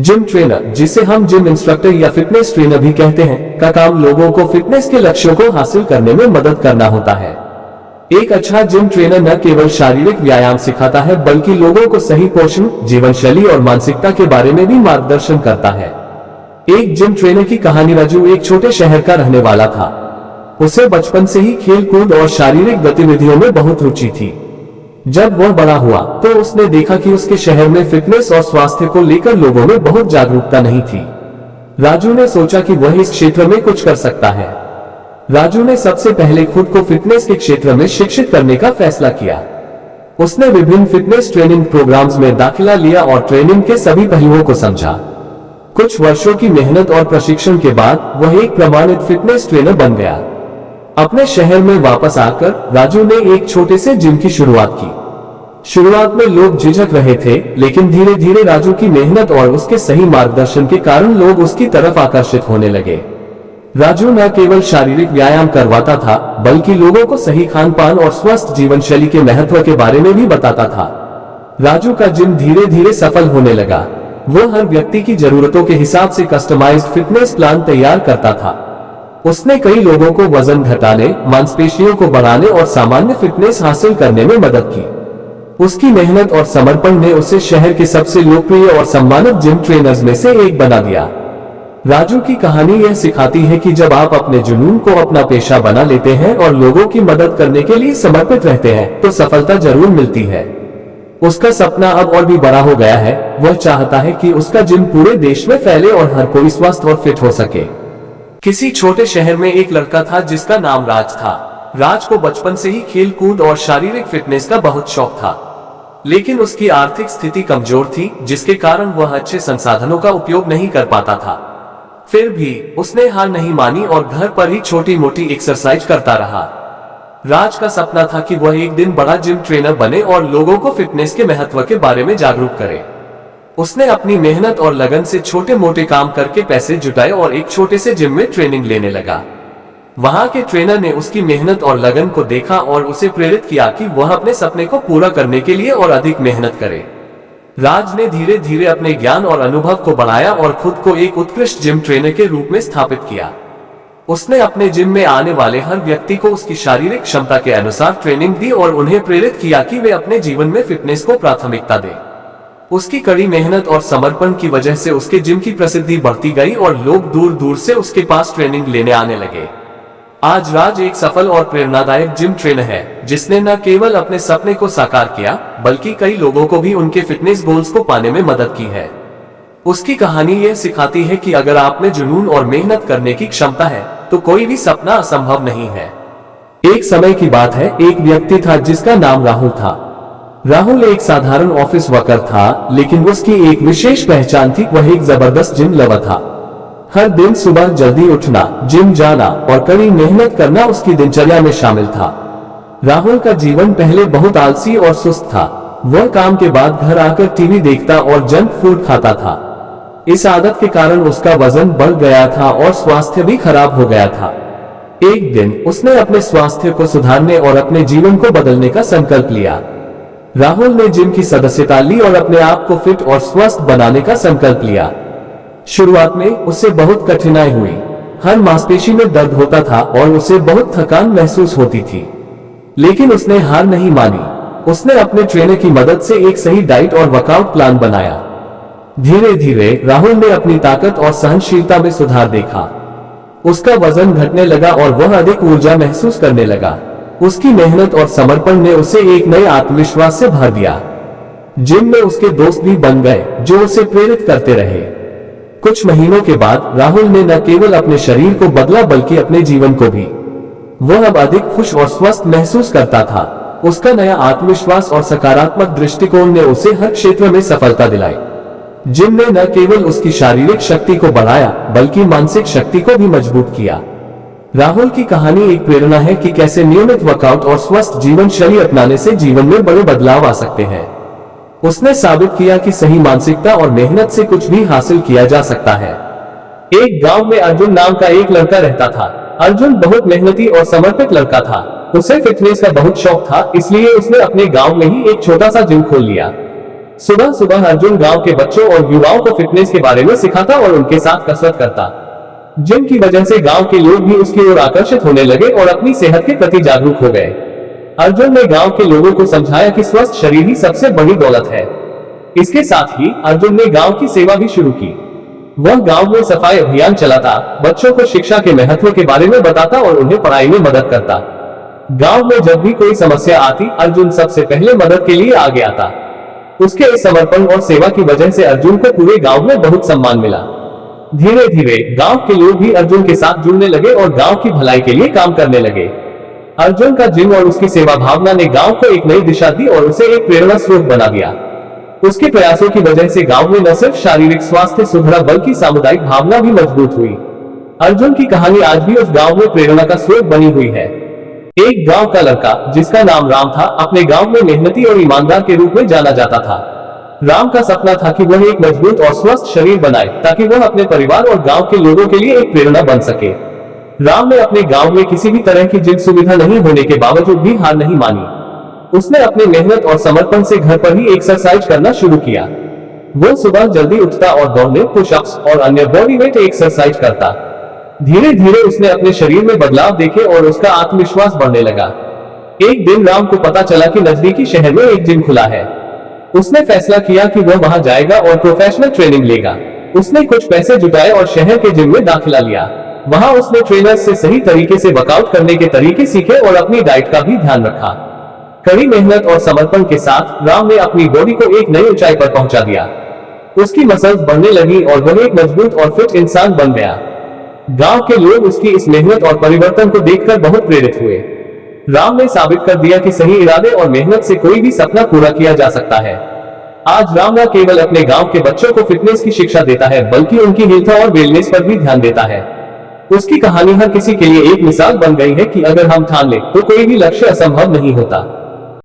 Gym trainer, जिसे हम gym instructor या फिटनेस ट्रेनर भी कहते हैं, का काम लोगों को फिटनेस के लक्ष्यों को हासिल करने में मदद करना होता है। एक अच्छा जिम ट्रेनर न केवल शारीरिक व्यायाम सिखाता है, बल्कि लोगों को सही पोषण, जीवन शैली और मानसिकता के बारे में भी मार्गदर्शन करता है। एक जिम ट्रेनर की कहानी। राजू एक छोटे शहर का रहने वाला था। उसे बचपन से ही खेल कूद और शारीरिक गतिविधियों में बहुत रुचि थी। जब वह बड़ा हुआ तो उसने देखा कि उसके शहर में फिटनेस और स्वास्थ्य को लेकर लोगों में बहुत जागरूकता नहीं थी। राजू ने सोचा कि वह इस क्षेत्र में कुछ कर सकता है। राजू ने सबसे पहले खुद को फिटनेस के क्षेत्र में शिक्षित करने का फैसला किया। उसने विभिन्न फिटनेस ट्रेनिंग प्रोग्राम्स में दाखिला लिया और ट्रेनिंग के सभी पहलुओं को समझा। कुछ वर्षों की मेहनत और प्रशिक्षण के बाद वह एक प्रमाणित फिटनेस ट्रेनर बन गया। अपने शहर में वापस आकर राजू ने एक छोटे से जिम की शुरुआत की। शुरुआत में लोग झिझक रहे थे, लेकिन धीरे धीरे राजू की मेहनत और उसके सही मार्गदर्शन के कारण लोग उसकी तरफ आकर्षित होने लगे। राजू न केवल शारीरिक व्यायाम करवाता था, बल्कि लोगों को सही खान पान और स्वस्थ जीवन शैली के महत्व के बारे में भी बताता था। राजू का जिम धीरे धीरे सफल होने लगा। वह हर व्यक्ति की जरूरतों के हिसाब से कस्टमाइज्ड फिटनेस प्लान तैयार करता था। उसने कई लोगों को वजन घटाने, मांसपेशियों को बढ़ाने और सामान्य फिटनेस हासिल करने में मदद की। उसकी मेहनत और समर्पण ने उसे शहर के सबसे लोकप्रिय और सम्मानित जिम ट्रेनर्स में से एक बना दिया। राजू की कहानी यह सिखाती है कि जब आप अपने जुनून को अपना पेशा बना लेते हैं और लोगों की मदद करने के लिए समर्पित रहते हैं, तो सफलता जरूर मिलती है। उसका सपना अब और भी बड़ा हो गया है। वह चाहता है कि उसका जिम पूरे देश में फैले और हर कोई स्वस्थ और फिट हो सके। किसी छोटे शहर में एक लड़का था जिसका नाम राज था। राज को बचपन से ही खेल कूद और शारीरिक फिटनेस का बहुत शौक था, लेकिन उसकी आर्थिक स्थिति कमजोर थी, जिसके कारण वह अच्छे संसाधनों का उपयोग नहीं कर पाता था। फिर भी उसने हार नहीं मानी और घर पर ही छोटी मोटी एक्सरसाइज करता रहा। राज का सपना था कि वह एक दिन बड़ा जिम ट्रेनर बने और लोगों को फिटनेस के महत्व के बारे में जागरूक करे। उसने अपनी मेहनत और लगन से छोटे मोटे काम करके पैसे जुटाए और एक छोटे से जिम में ट्रेनिंग लेने लगा। वहां के ट्रेनर ने उसकी मेहनत और लगन को देखा और उसे प्रेरित किया कि वह अपने सपने को पूरा करने के लिए और अधिक मेहनत करे। राज ने धीरे धीरे अपने ज्ञान और अनुभव को बढ़ाया और खुद को एक उत्कृष्ट जिम ट्रेनर के रूप में स्थापित किया। उसने अपने जिम में आने वाले हर व्यक्ति को उसकी शारीरिक क्षमता के अनुसार ट्रेनिंग दी और उन्हें प्रेरित किया कि वे अपने जीवन में फिटनेस को प्राथमिकता दें। उसकी कड़ी मेहनत और समर्पण की वजह से उसके जिम की प्रसिद्धि बढ़ती गई और लोग दूर दूर से उसके पास ट्रेनिंग लेने आने लगे। आज राज एक सफल और प्रेरणादायक जिम ट्रेनर है, जिसने न केवल अपने सपने को साकार किया, बल्कि कई लोगों को भी उनके फिटनेस गोल्स को पाने में मदद की है। उसकी कहानी यह सिखाती है कि अगर आप में जुनून और मेहनत करने की क्षमता है, तो कोई भी सपना असंभव नहीं है। एक समय की बात है, एक व्यक्ति था जिसका नाम राहुल था। राहुल एक साधारण ऑफिस वर्कर था, लेकिन उसकी एक विशेष पहचान थी। वह एक जबरदस्त जिम लवर था। हर दिन सुबह जल्दी उठना, जिम जाना और कड़ी मेहनत करना उसकी दिनचर्या में शामिल था। राहुल का जीवन पहले बहुत आलसी और सुस्त था। वह काम के बाद घर आकर टीवी देखता और जंक फूड खाता था। इस आदत के कारण उसका वजन बढ़ गया था और स्वास्थ्य भी खराब हो गया था। एक दिन उसने अपने स्वास्थ्य को सुधारने और अपने जीवन को बदलने का संकल्प लिया। राहुल ने जिम की सदस्यता ली और अपने आप को फिट और स्वस्थ बनाने का संकल्प लिया। शुरुआत में उसे बहुत कठिनाई हुई। हर मांसपेशी में दर्द होता था और उसे बहुत थकान महसूस होती थी, लेकिन उसने हार नहीं मानी। उसने अपने ट्रेनर की मदद से एक सही डाइट और वर्कआउट प्लान बनाया। धीरे धीरे राहुल ने अपनी ताकत और सहनशीलता में सुधार देखा। उसका वजन घटने लगा और वह अधिक ऊर्जा महसूस करने लगा। उसकी मेहनत और समर्पण ने उसे एक नए आत्मविश्वास से भर दिया। जिम में उसके दोस्त भी बन गए, जो उसे प्रेरित करते रहे। कुछ महीनों के बाद राहुल ने न केवल अपने शरीर को बदला, बल्कि अपने जीवन को भी। वह अब अधिक खुश और स्वस्थ महसूस करता था। उसका नया आत्मविश्वास और सकारात्मक दृष्टिकोण ने उसे हर क्षेत्र में सफलता दिलाई। जिम ने न केवल उसकी शारीरिक शक्ति को बढ़ाया, बल्कि मानसिक शक्ति को भी मजबूत किया। राहुल की कहानी एक प्रेरणा है कि कैसे नियमित वर्कआउट और स्वस्थ जीवन शैली अपनाने से जीवन में बड़े बदलाव आ सकते हैं। उसने साबित किया कि सही मानसिकता और मेहनत से कुछ भी हासिल किया जा सकता है। एक गांव में अर्जुन नाम का एक लड़का रहता था। अर्जुन बहुत मेहनती और समर्पित लड़का था। उसे फिटनेस का बहुत शौक था, इसलिए उसने अपने गांव में ही एक छोटा सा जिम खोल लिया। सुबह सुबह अर्जुन गांव के बच्चों और युवाओं को फिटनेस के बारे में सिखाता और उनके साथ कसरत करता, जिनकी वजह से गांव के लोग भी उसकी ओर आकर्षित होने लगे और अपनी सेहत के प्रति जागरूक हो गए। अर्जुन ने गांव के लोगों को समझाया कि स्वस्थ शरीर ही सबसे बड़ी दौलत है। इसके साथ ही अर्जुन ने गांव की सेवा भी शुरू की। वह गांव में सफाई अभियान चलाता, बच्चों को शिक्षा के महत्व के बारे में बताता और उन्हें पढ़ाई में मदद करता। गांव में जब भी कोई समस्या आती, अर्जुन सबसे पहले मदद के लिए आगे आता। उसके इस समर्पण और सेवा की वजह से अर्जुन को पूरे गांव में बहुत सम्मान मिला। धीरे धीरे गांव के लोग भी अर्जुन के साथ जुड़ने लगे और गांव की भलाई के लिए काम करने लगे। अर्जुन का जिम और उसकी सेवा भावना ने गांव को एक नई दिशा दी और उसे एक प्रेरणा स्रोत बना दिया। उसके प्रयासों की वजह से गांव में न सिर्फ शारीरिक स्वास्थ्य सुधरा बल्कि सामुदायिक भावना भी मजबूत हुई। अर्जुन की कहानी आज भी उस गांव में प्रेरणा का स्रोत बनी हुई है। एक गांव का लड़का जिसका नाम राम था, अपने गांव में मेहनती और ईमानदार के रूप में जाना जाता था। राम का सपना था कि वह एक मजबूत और स्वस्थ शरीर बनाए ताकि वह अपने परिवार और गांव के लोगों के लिए एक प्रेरणा बन सके। राम ने अपने गांव में किसी भी तरह की जिम सुविधा नहीं होने के बावजूद भी हार नहीं मानी। उसने अपनी मेहनत और समर्पण से घर पर ही एक्सरसाइज करना शुरू किया। वो सुबह जल्दी उठता और दौड़ने, पुशअप्स और अन्य बॉडी वेट एक्सरसाइज करता। धीरे धीरे उसने अपने शरीर में बदलाव देखे और उसका आत्मविश्वास बढ़ने लगा। एक दिन राम को पता चला कि नजदीकी शहर में एक जिम खुला है। उसने फैसला किया कि वह वहां जाएगा और प्रोफेशनल ट्रेनिंग लेगा। उसने कुछ पैसे जुटाए और शहर के जिम में दाखिला लिया। वहां उसने ट्रेनर्स से सही तरीके से वर्कआउट करने के तरीके सीखे और अपनी डाइट का भी ध्यान रखा। कड़ी मेहनत और समर्पण के साथ राम ने अपनी बॉडी को एक नई ऊंचाई पर पहुंचा दिया। उसकी मसल्स बढ़ने लगी और वह एक मजबूत और फिट इंसान बन गया। गांव के लोग उसकी इस मेहनत और परिवर्तन को देखकर बहुत प्रेरित हुए। राम ने साबित कर दिया कि सही इरादे और मेहनत से कोई भी सपना पूरा किया जा सकता है। आज राम न केवल अपने गांव के बच्चों को फिटनेस की शिक्षा देता है बल्कि उनकी हेल्थ और वेलनेस पर भी ध्यान देता है। उसकी कहानी हर किसी के लिए एक मिसाल बन गई है कि अगर हम ठान लें तो कोई भी लक्ष्य असंभव नहीं होता।